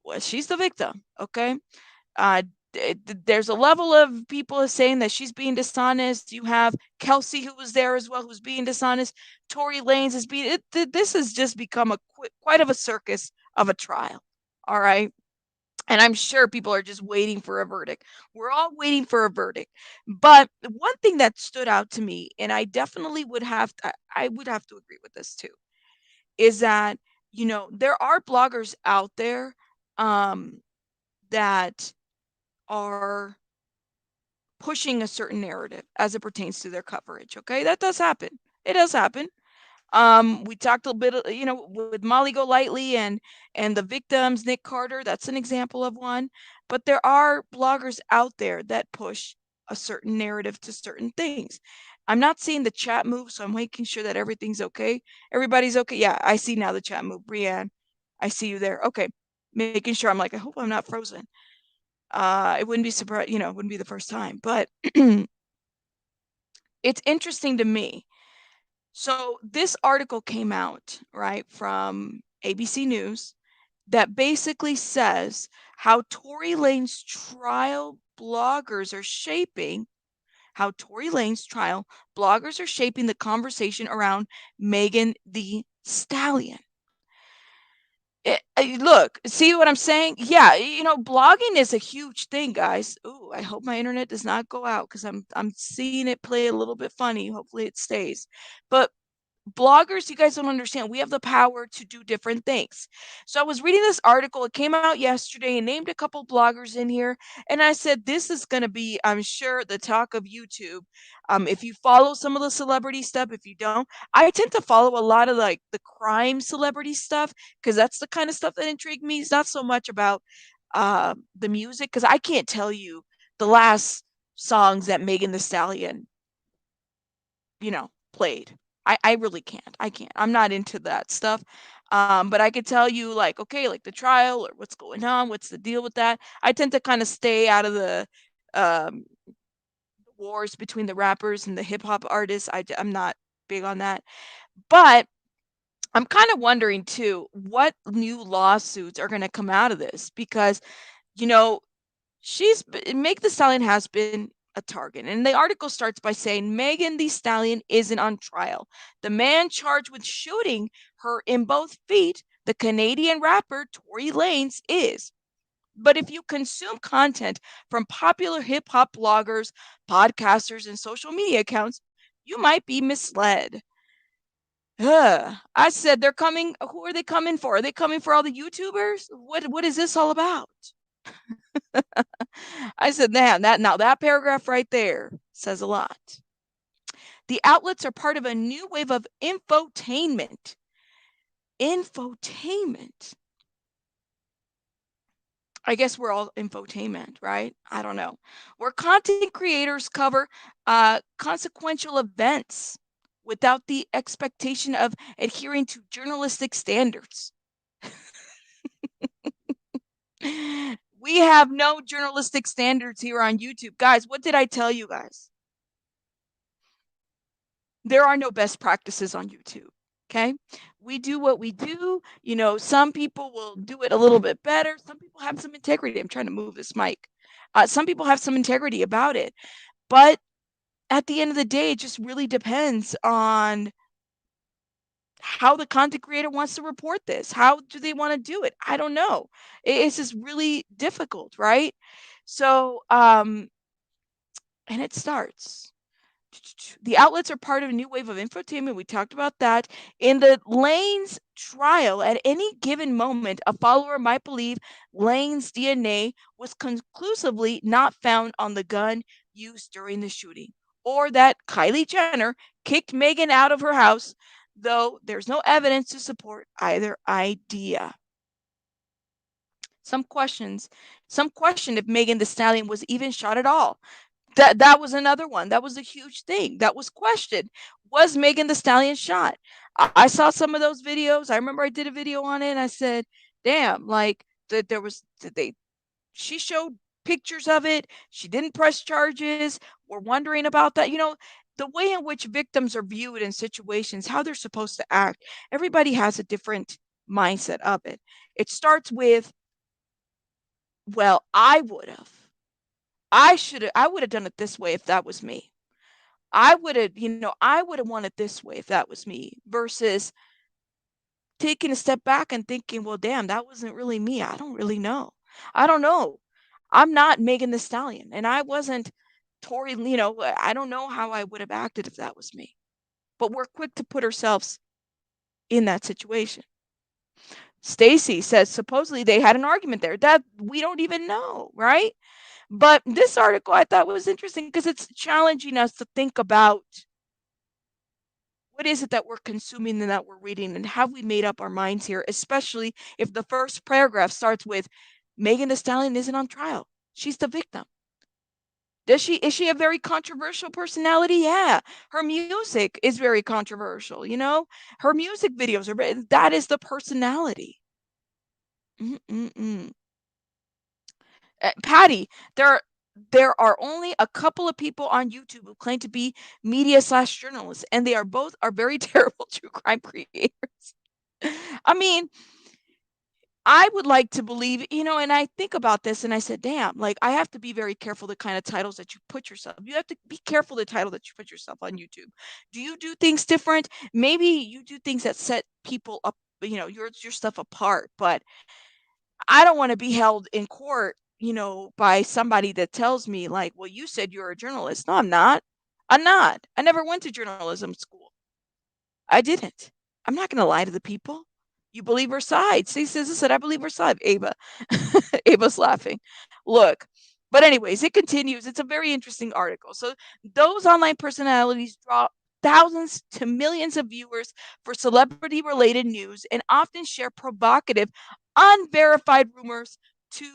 Well, she's the victim. Okay. Uh, there's a level of people saying that she's being dishonest. You have Kelsey, who was there as well, who's being dishonest. Tory Lanez is being. This has just become quite of a circus of a trial. All right. And I'm sure people are just waiting for a verdict. We're all waiting for a verdict. But one thing that stood out to me, and I definitely would have to, I would have to agree with this too, is that, there are bloggers out there that are pushing a certain narrative as it pertains to their coverage. Okay, that does happen. It does happen. We talked a little bit, with Molly Golightly and the victims, Nick Carter. That's an example of one. But there are bloggers out there that push a certain narrative to certain things. I'm not seeing the chat move, so I'm making sure that everything's okay. Everybody's okay. Yeah, I see now the chat move. Brianne, I see you there. Okay, making sure. I'm like, I hope I'm not frozen. It wouldn't be surprised, it wouldn't be the first time, but it's interesting to me. So this article came out, right, from ABC News that basically says how Tory Lane's trial bloggers are shaping the conversation around Megan Thee Stallion. Look, see what I'm saying? Yeah, blogging is a huge thing, guys. Ooh, I hope my internet does not go out because I'm seeing it play a little bit funny. Hopefully it stays. But bloggers, you guys don't understand. We have the power to do different things. So I was reading this article. It came out yesterday and named a couple bloggers in here. And I said, this is going to be, I'm sure, the talk of YouTube. If you follow some of the celebrity stuff, if you don't, I tend to follow a lot of like the crime celebrity stuff because that's the kind of stuff that intrigued me. It's not so much about the music because I can't tell you the last songs that Megan Thee Stallion, played. I really can't. I can't. I'm not into that stuff. But I could tell you like, okay, like the trial or what's going on, what's the deal with that. I tend to kind of stay out of the um, wars between the rappers and the hip hop artists. I'm not big on that. But I'm kind of wondering too, what new lawsuits are going to come out of this because, you know, Meg Thee Stallion has been a target. And the article starts by saying Megan Thee Stallion isn't on trial. The man charged with shooting her in both feet, the Canadian rapper Tory Lanez, is. But if you consume content from popular hip hop bloggers, podcasters, and social media accounts, you might be misled. I said they're coming. Who are they coming for? Are they coming for all the YouTubers? What is this all about? I said, that paragraph right there says a lot. The outlets are part of a new wave of infotainment. Infotainment. I guess we're all infotainment, right? I don't know. Where content creators cover consequential events without the expectation of adhering to journalistic standards. We have no journalistic standards here on YouTube. Guys, what did I tell you guys? There are no best practices on YouTube. Okay. We do what we do. Some people will do it a little bit better. Some people have some integrity. I'm trying to move this mic. Some people have some integrity about it. But at the end of the day, it just really depends on how the content creator wants to report this. How do they want to do it? I don't know. It's just really difficult, right? So, and it starts. The outlets are part of a new wave of infotainment. We talked about that. In the Lane's trial, at any given moment, a follower might believe Lane's DNA was conclusively not found on the gun used during the shooting, or that Kylie Jenner kicked Megan out of her house, though there's no evidence to support either idea. Some question if Megan Thee Stallion was even shot at all. That was another one. That was a huge thing. That was questioned. Was Megan Thee Stallion shot? I saw some of those videos. I remember I did a video on it and I said, damn, like she showed pictures of it. She didn't press charges. We're wondering about that. The way in which victims are viewed in situations, how they're supposed to act. Everybody has a different mindset of it. It starts with, well, I would have done it this way if that was me. I would have won it this way if that was me, versus taking a step back and thinking, well, damn, that wasn't really me. I don't really know. I don't know. I'm not Megan the Stallion, and I wasn't Tori, I don't know how I would have acted if that was me. But we're quick to put ourselves in that situation. Stacy says supposedly they had an argument there. That we don't even know, right? But this article I thought was interesting because it's challenging us to think about what is it that we're consuming and that we're reading, and have we made up our minds here, especially if the first paragraph starts with Megan the Stallion isn't on trial. She's the victim. Is she a very controversial personality? Yeah. Her music is very controversial, Her music videos are that is the personality. Patty, there are only a couple of people on YouTube who claim to be media/journalists, and they are very terrible true crime creators. I mean, I would like to believe, and I think about this and I said, damn, like I have to be very careful the kind of titles that you put yourself. You have to be careful the title that you put yourself on YouTube. Do you do things different? Maybe you do things that set people up, your stuff apart, but I don't want to be held in court, by somebody that tells me like, well, you said you're a journalist. No, I'm not. I'm not. I never went to journalism school. I didn't. I'm not going to lie to the people. You believe her side. See, Sister said, I believe her side. Ava. Ava's laughing. Look. But anyways, it continues. It's a very interesting article. So those online personalities draw thousands to millions of viewers for celebrity related news and often share provocative, unverified rumors to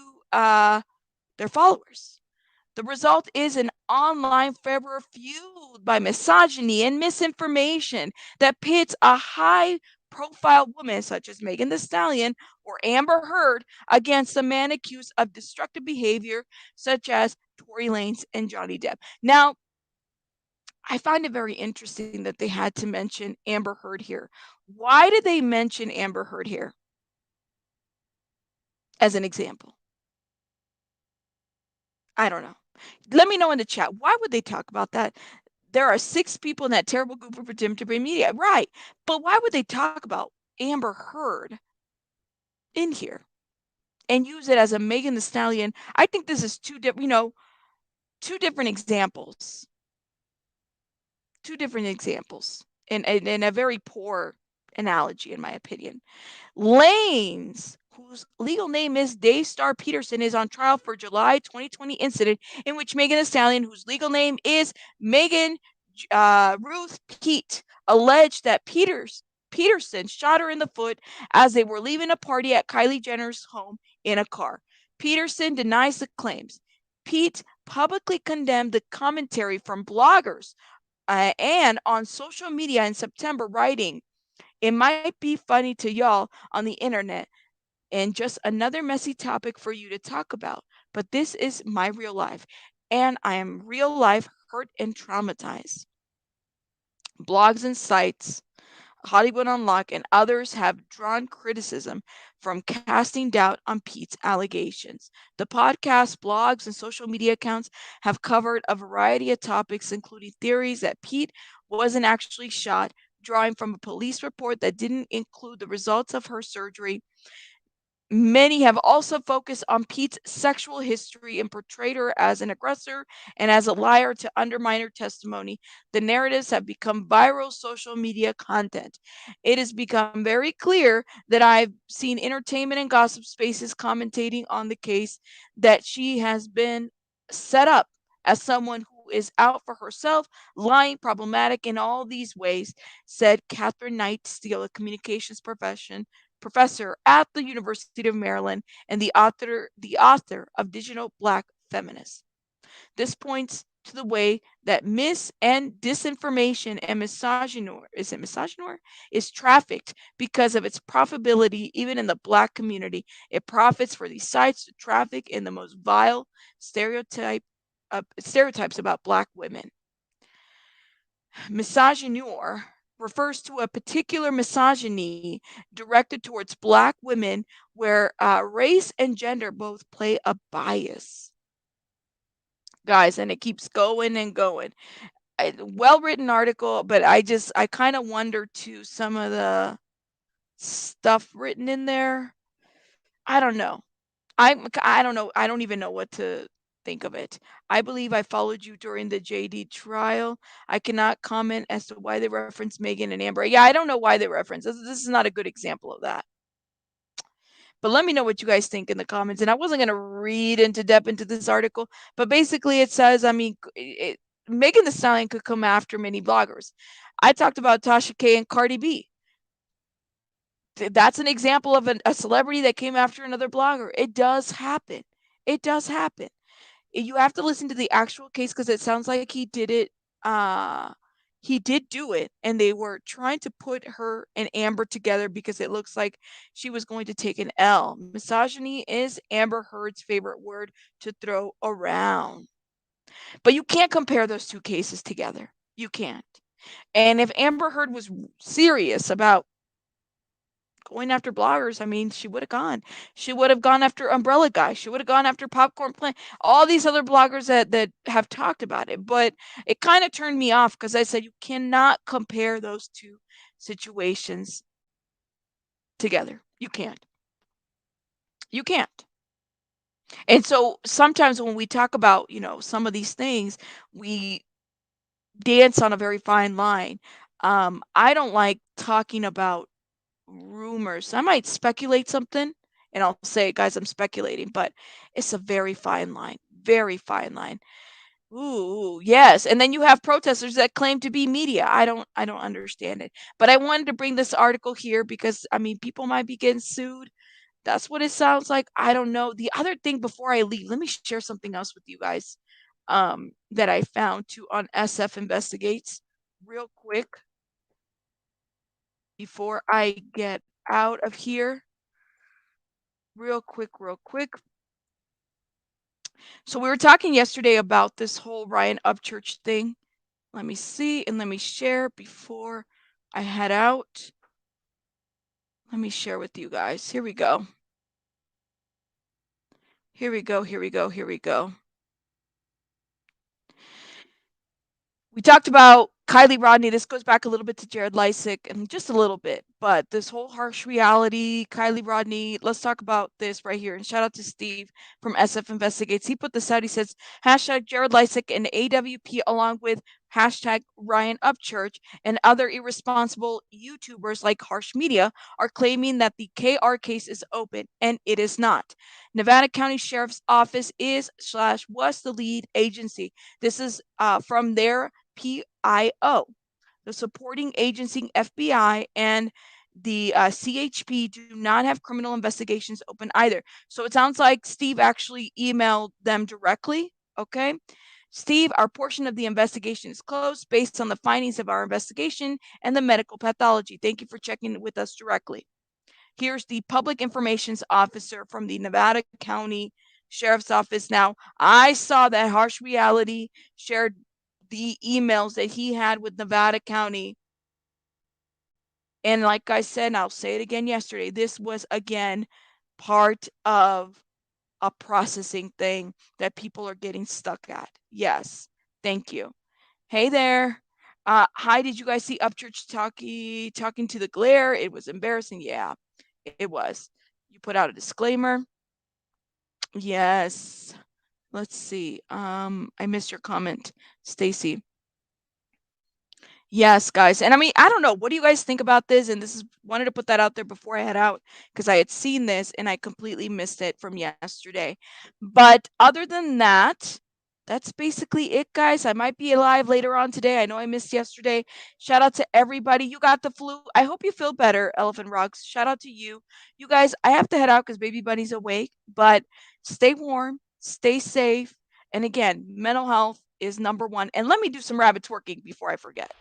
their followers. The result is an online fever fueled by misogyny and misinformation that pits a high profile woman such as Megan the Stallion or Amber Heard against a man accused of destructive behavior such as Tory Lanez and Johnny Depp. Now, I find it very interesting that they had to mention Amber Heard here. Why did they mention Amber Heard here as an example? I don't know. Let me know in the chat. Why would they talk about that? There are 6 people in that terrible group of redemptive media. Right. But why would they talk about Amber Heard in here and use it as a Megan the Stallion? I think this is two different examples. 2 different examples and a very poor analogy, in my opinion. Lanez, whose legal name is Daystar Peterson, is on trial for July 2020 incident in which Megan Thee Stallion, whose legal name is Megan Ruth Pete, alleged that Peterson shot her in the foot as they were leaving a party at Kylie Jenner's home in a car. Peterson denies the claims. Pete publicly condemned the commentary from bloggers and on social media in September, writing, "It might be funny to y'all on the internet and just another messy topic for you to talk about, but this is my real life, and I am real life hurt and traumatized." Blogs and sites, Hollywood Unlocked, and others have drawn criticism from casting doubt on Pete's allegations. The podcast, blogs, and social media accounts have covered a variety of topics, including theories that Pete wasn't actually shot, drawing from a police report that didn't include the results of her surgery. Many have also focused on Pete's sexual history and portrayed her as an aggressor and as a liar to undermine her testimony. The narratives have become viral social media content. It has become very clear that I've seen entertainment and gossip spaces commentating on the case that she has been set up as someone who is out for herself, lying, problematic in all these ways, said Catherine Knight Steele, a communications professor at the University of Maryland and the author of Digital Black Feminists. This points to the way that and disinformation and misogynoir is trafficked because of its profitability even in the Black community. It profits for these sites to traffic in the most vile stereotypes about Black women. Misogynoir refers to a particular misogyny directed towards Black women where race and gender both play a bias. Guys, and it keeps going and going. Well-written article, but I kind of wonder too some of the stuff written in there. I don't know. I don't know. I don't even know what to think of it. I believe I followed you during the JD trial. I cannot comment as to why they reference Megan and Amber. Yeah, I don't know why they reference. This is not a good example of that. But let me know what you guys think in the comments. And I wasn't going to read into depth into this article, but basically it says, I mean, Megan Thee Stallion could come after many bloggers. I talked about Tasha K and Cardi B. That's an example of a celebrity that came after another blogger. It does happen. It does happen. You have to listen to the actual case because it sounds like he did it. He did do it, and they were trying to put her and Amber together because it looks like she was going to take an L. Misogyny is Amber Heard's favorite word to throw around. But you can't compare those two cases together. You can't. And if Amber Heard was serious about going after bloggers, I mean, she would have gone. She would have gone after Umbrella Guy. She would have gone after Popcorn Planet. All these other bloggers that have talked about it. But it kind of turned me off because I said you cannot compare those two situations together. You can't. You can't. And so sometimes when we talk about, some of these things, we dance on a very fine line. I don't like talking about rumors. I might speculate something and I'll say, guys, I'm speculating, but it's a very fine line. Very fine line. Ooh, yes. And then you have protesters that claim to be media. I don't understand it. But I wanted to bring this article here because I mean people might be getting sued. That's what it sounds like. I don't know. The other thing before I leave, let me share something else with you guys that I found too on SF Investigates real quick before I get out of here. Real quick. So we were talking yesterday about this whole Ryan Upchurch thing. Let me see and let me share before I head out. Let me share with you guys. Here we go. Here we go. We talked about Kylie Rodney. This goes back a little bit to Jared Leisek and just a little bit, but this whole harsh reality, Kylie Rodney, let's talk about this right here. And shout out to Steve from SF Investigates. He put this out. He says, hashtag Jared Leisek and AWP along with hashtag Ryan Upchurch and other irresponsible YouTubers like Harsh Media are claiming that the KR case is open, and it is not. Nevada County Sheriff's Office is/was the lead agency. This is from their PIO. The supporting agency, FBI, and the CHP do not have criminal investigations open either. So it sounds like Steve actually emailed them directly. Okay. Steve, our portion of the investigation is closed based on the findings of our investigation and the medical pathology. Thank you for checking with us directly. Here's the public information officer from the Nevada County Sheriff's Office. Now, I saw that Harsh Reality shared the emails that he had with Nevada County. And like I said, and I'll say it again yesterday, this was again part of a processing thing that people are getting stuck at. Yes. Thank you. Hey there. Hi, did you guys see Upchurch talking to the glare? It was embarrassing. Yeah, it was. You put out a disclaimer. Yes. Let's see. I missed your comment, Stacy. Yes, guys. And I mean, I don't know. What do you guys think about this? And this is wanted to put that out there before I head out because I had seen this and I completely missed it from yesterday. But other than that, that's basically it, guys. I might be alive later on today. I know I missed yesterday. Shout out to everybody. You got the flu. I hope you feel better, Elephant Rocks. Shout out to you. You guys, I have to head out because Baby Bunny's awake. But stay warm, stay safe. And again, mental health is number one. And let me do some rabbit twerking before I forget.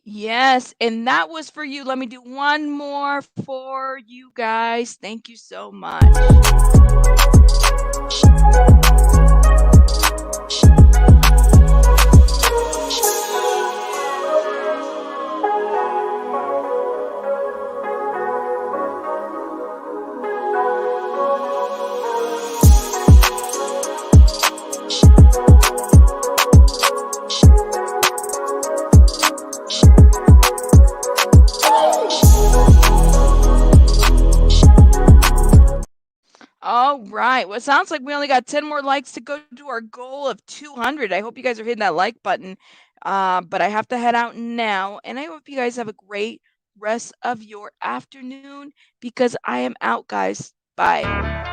Yes, and that was for you. Let me do one more for you guys. Thank you so much. All right. Well, it sounds like we only got 10 more likes to go to our goal of 200. I hope you guys are hitting that like button. But I have to head out now. And I hope you guys have a great rest of your afternoon because I am out, guys. Bye.